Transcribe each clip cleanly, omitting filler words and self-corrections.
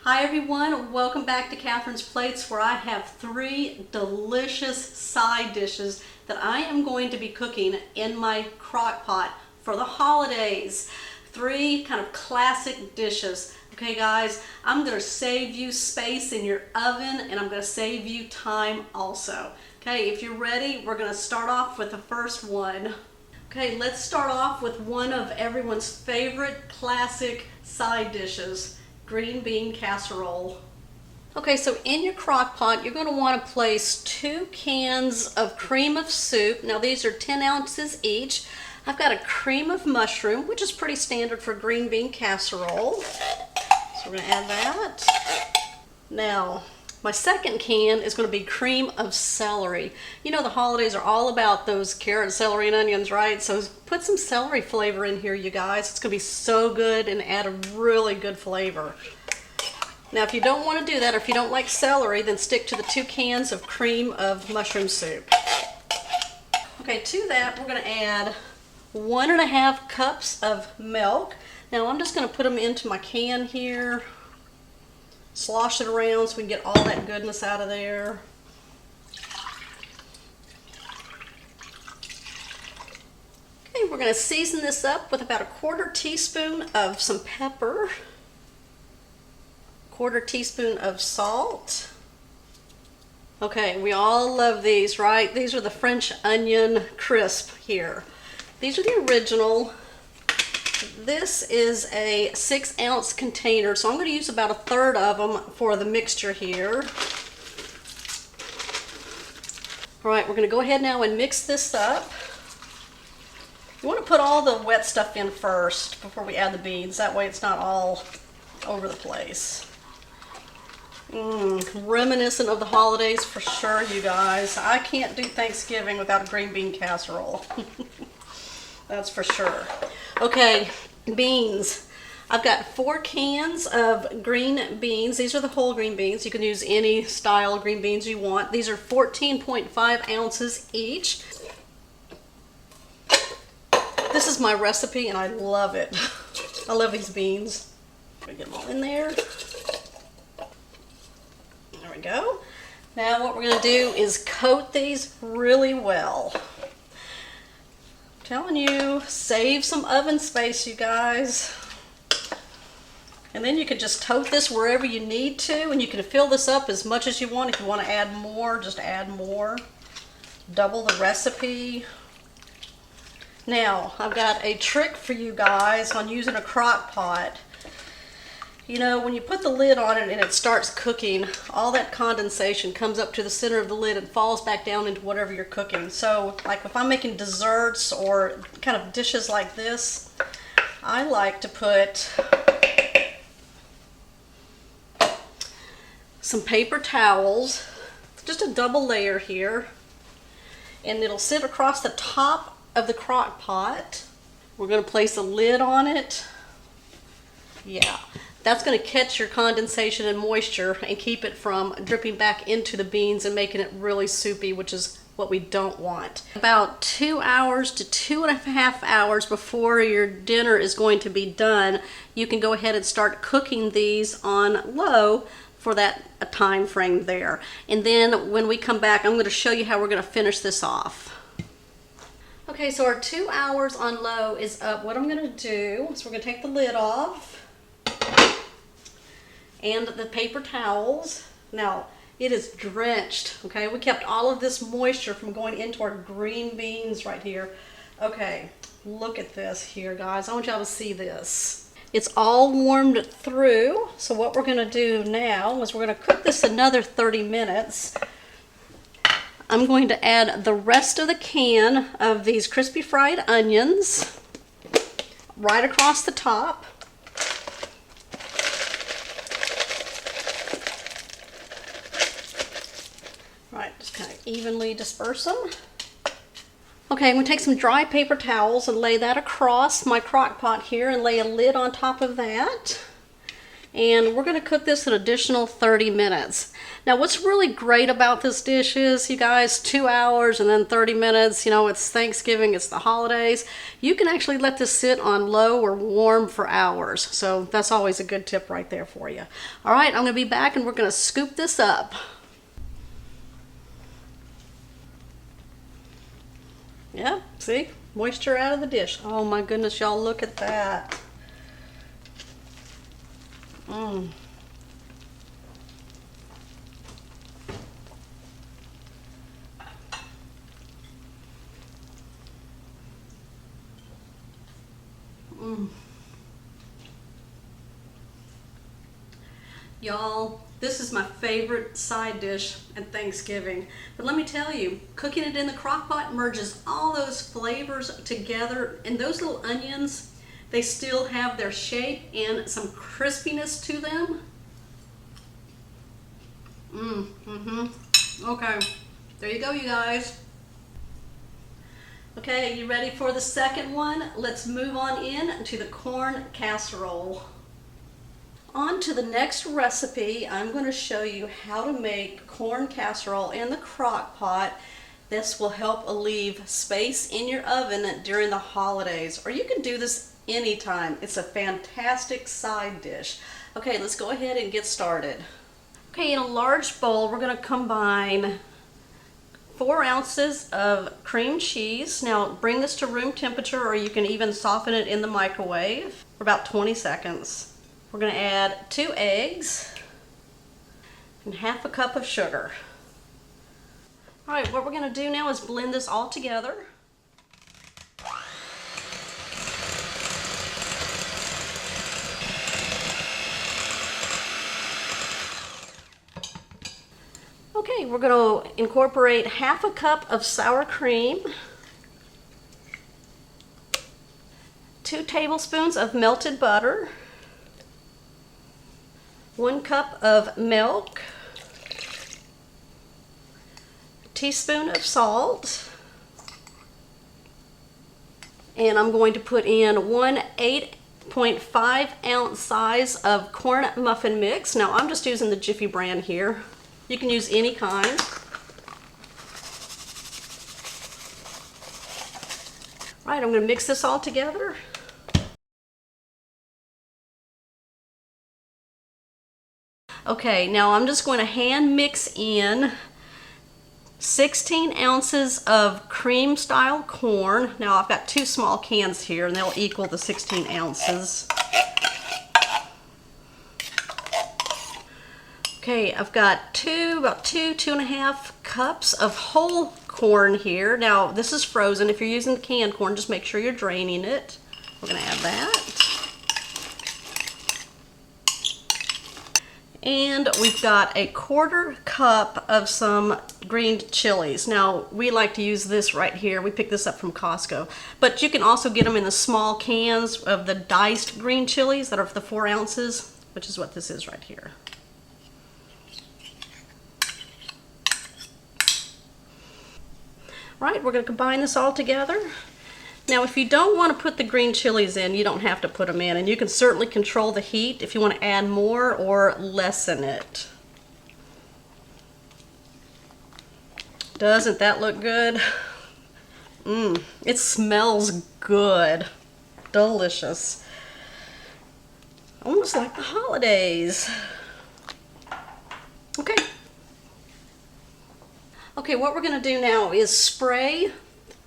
Hi everyone, welcome back to Catherine's Plates, where I have 3 delicious side dishes that I am going to be cooking in my crock pot for the holidays. 3 kind of classic dishes. Okay guys, I'm going to save you space in your oven and I'm going to save you time also. Okay, if you're ready, we're going to start off with the first one. Okay, let's start off with one of everyone's favorite classic side dishes. Green bean casserole. Okay, so in your crock pot, you're going to want to place 2 cans of cream of soup. Now these are 10 ounces each. I've got a cream of mushroom, which is pretty standard for green bean casserole. So we're going to add that. Now, my second can is going to be cream of celery. You know the holidays are all about those carrot, celery, and onions, right? So put some celery flavor in here, you guys. It's going to be so good and add a really good flavor. Now, if you don't want to do that, or if you don't like celery, then stick to the 2 cans of cream of mushroom soup. Okay, to that, we're going to add 1.5 cups of milk. Now, I'm just going to put them into my can here. Slosh it around so we can get all that goodness out of there. Okay, we're going to season this up with about a 1/4 teaspoon of some pepper, 1/4 teaspoon of salt. Okay, we all love these, right? These are the French onion crisp here. These are the original. This is a 6-ounce container, so I'm going to use about 1/3 of them for the mixture here. All right, we're going to go ahead now and mix this up. You want to put all the wet stuff in first before we add the beans. That way it's not all over the place. Reminiscent of the holidays for sure, you guys. I can't do Thanksgiving without a green bean casserole. That's for sure. Okay, beans. I've got 4 cans of green beans. These are the whole green beans. You can use any style green beans you want. These are 14.5 ounces each. This is my recipe and I love it. I love these beans. Get them all in there. There we go. Now what we're going to do is coat these really well. Telling you, save some oven space, you guys. And then you can just tote this wherever you need to, and you can fill this up as much as you want. If you want to add more, just add more. Double the recipe. Now, I've got a trick for you guys on using a crock pot. You know, when you put the lid on it and it starts cooking, all that condensation comes up to the center of the lid and falls back down into whatever you're cooking. So, like if I'm making desserts or kind of dishes like this, I like to put some paper towels, just a double layer here, and it'll sit across the top of the crock pot. We're going to place a lid on it. Yeah. That's going to catch your condensation and moisture and keep it from dripping back into the beans and making it really soupy, which is what we don't want. About 2 hours to 2.5 hours before your dinner is going to be done, you can go ahead and start cooking these on low for that time frame there. And then when we come back, I'm going to show you how we're going to finish this off. Okay, so our 2 hours on low is up. What I'm going to do is we're going to take the lid off. And the paper towels. Now, it is drenched, okay? We kept all of this moisture from going into our green beans right here. Okay, look at this here, guys. I want y'all to see this. It's all warmed through, so what we're gonna do now is we're gonna cook this another 30 minutes. I'm going to add the rest of the can of these crispy fried onions right across the top. Kind of evenly disperse them. Okay, I'm going to take some dry paper towels and lay that across my crock pot here and lay a lid on top of that. And we're going to cook this an additional 30 minutes. Now what's really great about this dish is, you guys, 2 hours and then 30 minutes, you know, it's Thanksgiving, it's the holidays. You can actually let this sit on low or warm for hours. So that's always a good tip right there for you. All right, I'm going to be back and we're going to scoop this up. Yeah, see? Moisture out of the dish. Oh my goodness, y'all, look at that. Mmm. Mmm. Y'all, this is my favorite side dish at Thanksgiving. But let me tell you, cooking it in the crock pot merges all those flavors together, and those little onions, they still have their shape and some crispiness to them. Okay, there you go, you guys. Okay, you ready for the second one? Let's move on in to the corn casserole. On to the next recipe, I'm going to show you how to make corn casserole in the crock pot. This will help alleviate space in your oven during the holidays, or you can do this anytime. It's a fantastic side dish. Okay, let's go ahead and get started. Okay, in a large bowl, we're going to combine 4 ounces of cream cheese. Now bring this to room temperature, or you can even soften it in the microwave for about 20 seconds. We're going to add 2 eggs and half a cup of sugar. All right, what we're going to do now is blend this all together. Okay, we're going to incorporate half a cup of sour cream, 2 tablespoons of melted butter, 1 cup of milk, a teaspoon of salt, and I'm going to put in 1 8.5 ounce size of corn muffin mix. Now I'm just using the Jiffy brand here. You can use any kind. All right, I'm going to mix this all together. Okay, now I'm just going to hand mix in 16 ounces of cream style corn. Now I've got 2 small cans here and they'll equal the 16 ounces. Okay, I've got about 2.5 cups of whole corn here. Now this is frozen. If you're using the canned corn, just make sure you're draining it. We're going to add that. And we've got a 1/4 cup of some green chilies. Now we like to use this right here. We picked this up from Costco, but you can also get them in the small cans of the diced green chilies that are the 4 ounces, which is what this is right here. Right, we're going to combine this all together. Now if you don't want to put the green chilies in, you don't have to put them in, and you can certainly control the heat if you want to add more or lessen it. Doesn't that look good? It smells good. Delicious. Almost like the holidays. Okay. Okay, what we're going to do now is spray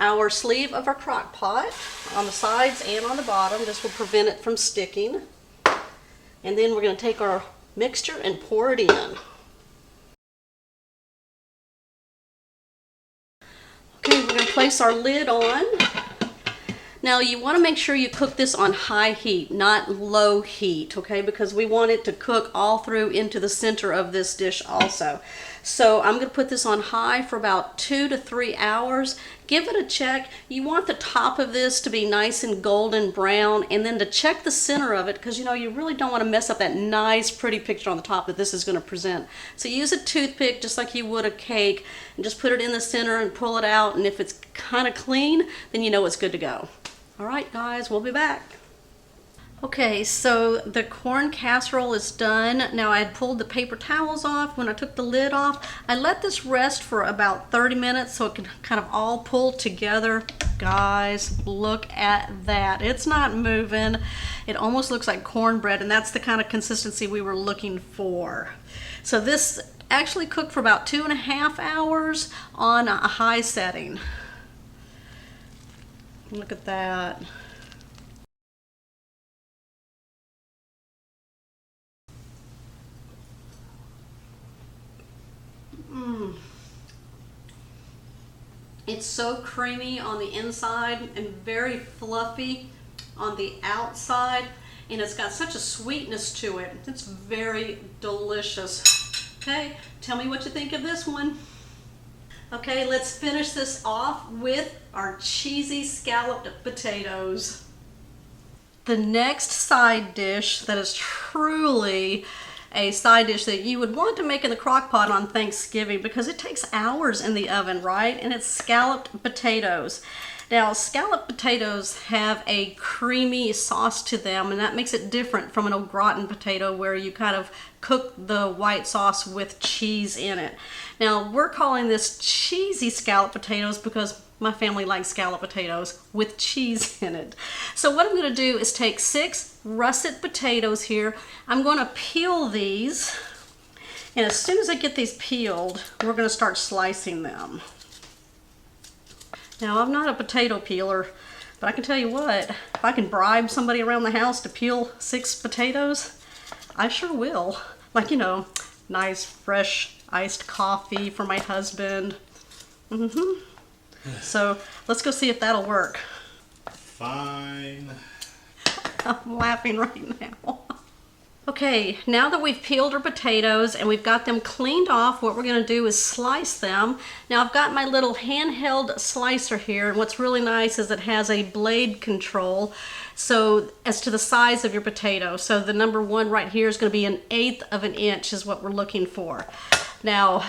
our sleeve of our crock pot on the sides and on the bottom. This will prevent it from sticking. And then we're going to take our mixture and pour it in. Okay, we're going to place our lid on. Now you want to make sure you cook this on high heat, not low heat, okay? Because we want it to cook all through into the center of this dish also. So I'm going to put this on high for about 2 to 3 hours. Give it a check. You want the top of this to be nice and golden brown, and then to check the center of it, because you know you really don't want to mess up that nice pretty picture on the top that this is going to present. So use a toothpick just like you would a cake, and just put it in the center and pull it out, and if it's kind of clean, then you know it's good to go. All right guys, we'll be back. Okay, so the corn casserole is done. Now I had pulled the paper towels off. When I took the lid off, I let this rest for about 30 minutes so it can kind of all pull together. Guys, look at that. It's not moving. It almost looks like cornbread, and that's the kind of consistency we were looking for. So this actually cooked for about 2.5 hours on a high setting. Look at that. It's so creamy on the inside and very fluffy on the outside, and it's got such a sweetness to it. It's very delicious. Okay, tell me what you think of this one. Okay, let's finish this off with our cheesy scalloped potatoes. The next side dish that is truly a side dish that you would want to make in the crock pot on Thanksgiving because it takes hours in the oven, right? And it's scalloped potatoes. Now, scalloped potatoes have a creamy sauce to them, and that makes it different from an au gratin potato where you kind of cook the white sauce with cheese in it. Now, we're calling this cheesy scalloped potatoes because my family likes scalloped potatoes with cheese in it. So what I'm going to do is take 6 russet potatoes here. I'm going to peel these, and as soon as I get these peeled, we're going to start slicing them. Now, I'm not a potato peeler, but I can tell you what, if I can bribe somebody around the house to peel 6 potatoes, I sure will. Like, you know, nice fresh iced coffee for my husband. So let's go see if that'll work. Fine. I'm laughing right now. Okay, now that we've peeled our potatoes and we've got them cleaned off, what we're going to do is slice them. Now I've got my little handheld slicer here, and what's really nice is it has a blade control, so as to the size of your potato. So the number 1 right here is going to be 1/8 of an inch is what we're looking for. Now,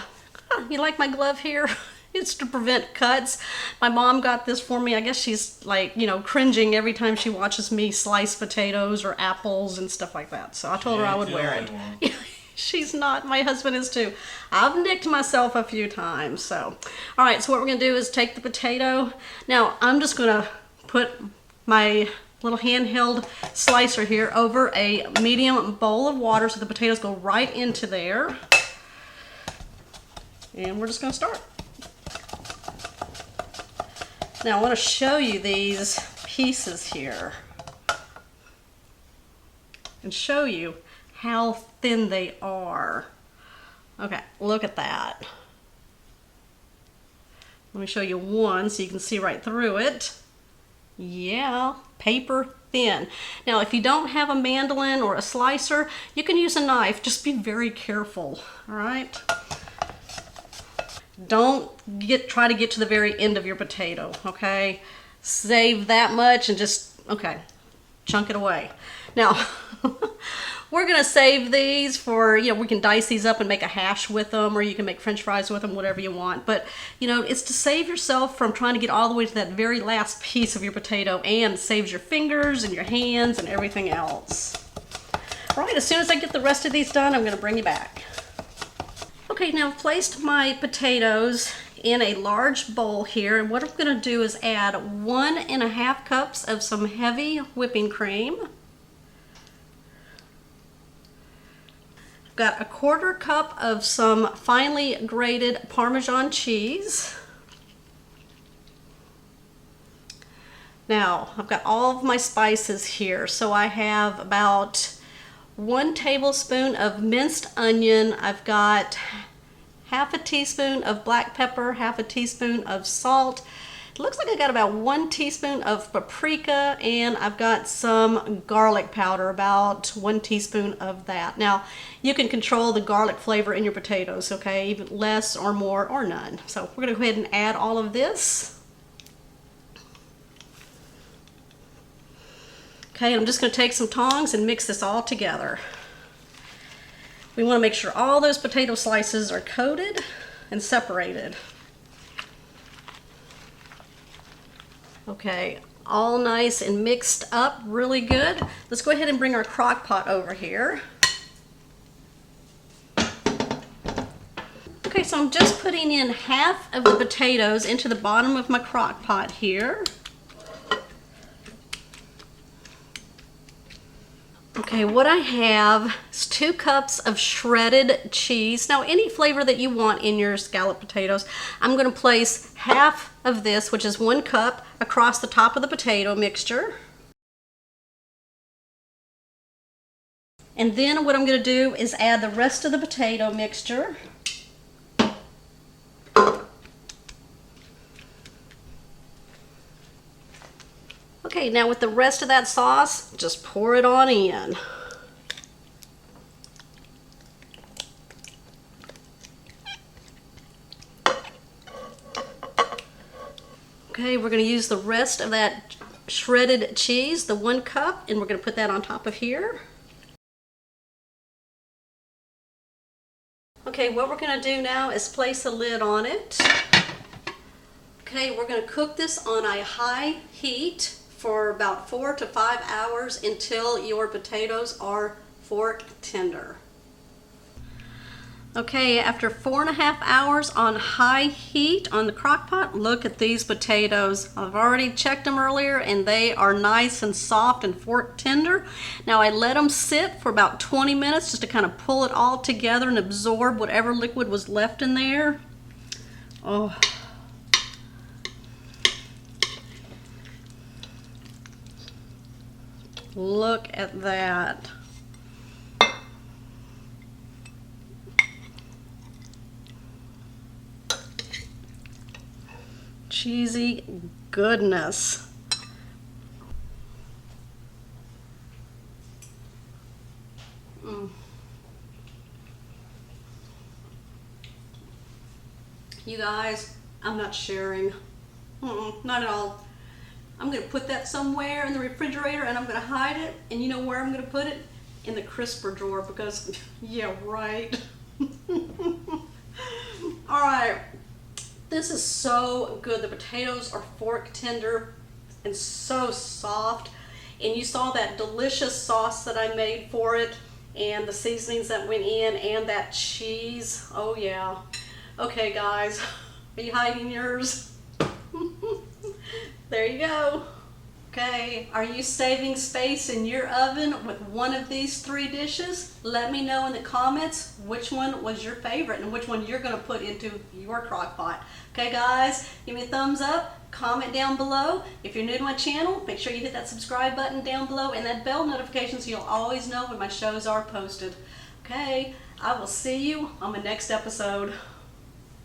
you like my glove here? It's to prevent cuts. My mom got this for me. I guess she's like, you know, cringing every time she watches me slice potatoes or apples and stuff like that. So I told her I would wear it. She's not. My husband is too. I've nicked myself a few times. So, all right. So what we're going to do is take the potato. Now, I'm just going to put my little handheld slicer here over a medium bowl of water so the potatoes go right into there. And we're just going to start. Now I want to show you these pieces here and show you how thin they are. Okay, look at that. Let me show you one so you can see right through it. Yeah, paper thin. Now if you don't have a mandolin or a slicer, you can use a knife. Just be very careful, all right? Don't try to get to the very end of your potato, okay? Save that much and just, okay, chunk it away. Now, we're gonna save these for, you know, we can dice these up and make a hash with them, or you can make French fries with them, whatever you want. But, you know, it's to save yourself from trying to get all the way to that very last piece of your potato, and saves your fingers and your hands and everything else. All right, as soon as I get the rest of these done, I'm gonna bring you back. Okay, now I've placed my potatoes in a large bowl here, and what I'm going to do is add 1.5 cups of some heavy whipping cream. I've got 1/4 cup of some finely grated Parmesan cheese. Now, I've got all of my spices here, so I have about 1 tablespoon of minced onion. I've got 1/2 teaspoon of black pepper, 1/2 teaspoon of salt. It looks like I got about 1 teaspoon of paprika, and I've got some garlic powder, about 1 teaspoon of that. Now, you can control the garlic flavor in your potatoes, okay? Even less or more or none. So we're gonna go ahead and add all of this. Okay, I'm just going to take some tongs and mix this all together. We want to make sure all those potato slices are coated and separated. Okay, all nice and mixed up really good. Let's go ahead and bring our crock pot over here. Okay, so I'm just putting in half of the potatoes into the bottom of my crock pot here. Okay, what I have is 2 cups of shredded cheese. Now, any flavor that you want in your scallop potatoes. I'm going to place half of this, which is 1 cup, across the top of the potato mixture. And then what I'm going to do is add the rest of the potato mixture. Okay, now with the rest of that sauce, just pour it on in. Okay, we're going to use the rest of that shredded cheese, the 1 cup, and we're going to put that on top of here. Okay, what we're going to do now is place a lid on it. Okay, we're going to cook this on a high heat for about 4 to 5 hours until your potatoes are fork tender. Okay, after 4.5 hours on high heat on the crock pot, look at these potatoes. I've already checked them earlier and they are nice and soft and fork tender. Now I let them sit for about 20 minutes just to kind of pull it all together and absorb whatever liquid was left in there. Oh. Look at that. Cheesy goodness. You guys, I'm not sharing. Not at all. I'm going to put that somewhere in the refrigerator and I'm going to hide it. And you know where I'm going to put it? In the crisper drawer because, yeah, right. All right. This is so good. The potatoes are fork tender and so soft. And you saw that delicious sauce that I made for it and the seasonings that went in and that cheese. Oh, yeah. Okay, guys. Are you hiding yours? There you go. Okay, are you saving space in your oven with one of these 3 dishes? Let me know in the comments which one was your favorite and which one you're going to put into your crock pot. Okay guys, give me a thumbs up, comment down below. If you're new to my channel, make sure you hit that subscribe button down below and that bell notification so you'll always know when my shows are posted. Okay, I will see you on my next episode.